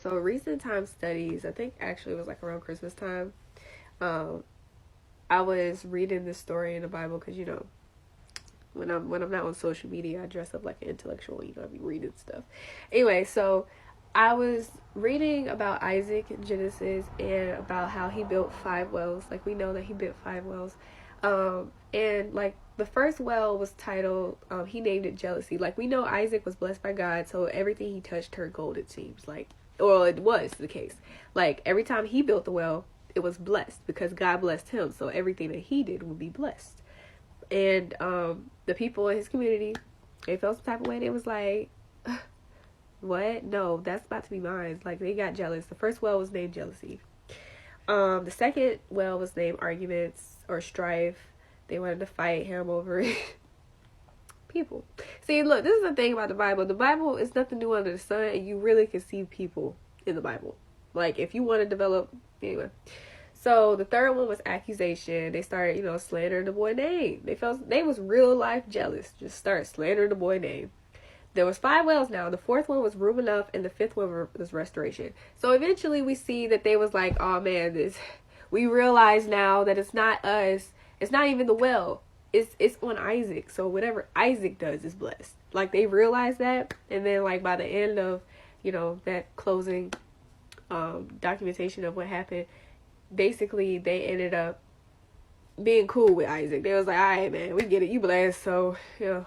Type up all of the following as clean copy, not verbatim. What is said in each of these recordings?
So recent time studies, I think actually it was like around Christmas time. Um, I was reading this story in the Bible because when I'm not on social media, I dress up like an intellectual. I be reading stuff. Anyway, so I was reading about Isaac in Genesis and about how he built 5 wells. Like we know that he built 5 wells, and like the first well was titled. He named it jealousy. Like we know Isaac was blessed by God, so everything he touched turned gold. It seems like, well, it was the case. Like every time he built the well, it was blessed because God blessed him. So everything that he did would be blessed. And the people in his community, they felt some type of way. They was like, what? No, that's about to be mine. Like they got jealous. The first well was named jealousy. The second well was named arguments or strife. They wanted to fight him over people. See, look, this is the thing about the Bible. The Bible is nothing new under the sun, and you really can see people in the Bible. Like if you want to develop, anyway. So the third one was accusation. They started, slandering the boy name. They was real life jealous. Just start slandering the boy name. There was 5 wells now. The fourth one was room enough, and the fifth one was restoration. So eventually we see that they was like, oh man, we realize now that it's not us. It's not even the well. It's on Isaac. So whatever Isaac does is blessed. Like they realized that, and then like by the end of, that closing documentation of what happened, basically they ended up being cool with Isaac. They was like, all right, man, we get it. You blessed, so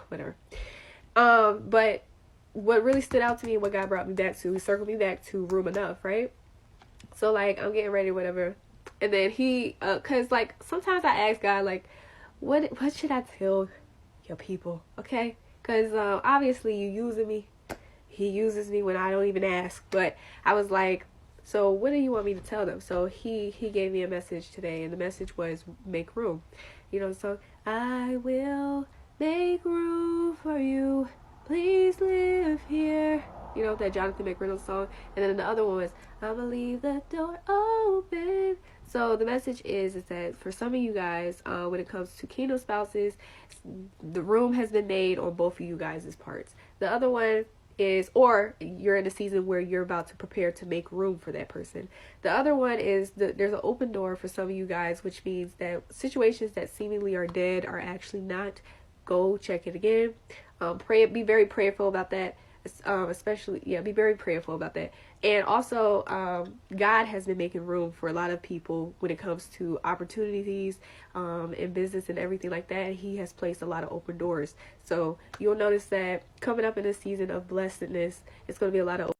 whatever. But what really stood out to me, what God brought me back to, he circled me back to room enough, right? So like I'm getting ready, whatever, and then he, cause like sometimes I ask God like, what should I tell your people, okay? Cause obviously you using me. He uses me when I don't even ask, but I was like, so what do you want me to tell them? So he gave me a message today, and the message was make room. So I will make room for you. Please live here. That Jonathan McReynolds song. And then the other one was I'ma leave the door open. So the message is that for some of you guys, when it comes to kingdom spouses, the room has been made on both of you guys' parts. The other one is, or you're in a season where you're about to prepare to make room for that person. The other one is there's an open door for some of you guys, which means that situations that seemingly are dead are actually not. Go check it again. Be very prayerful about that. Be very prayerful about that. And also, God has been making room for a lot of people when it comes to opportunities, in business and everything like that. He has placed a lot of open doors. So you'll notice that coming up in this season of blessedness, it's going to be a lot of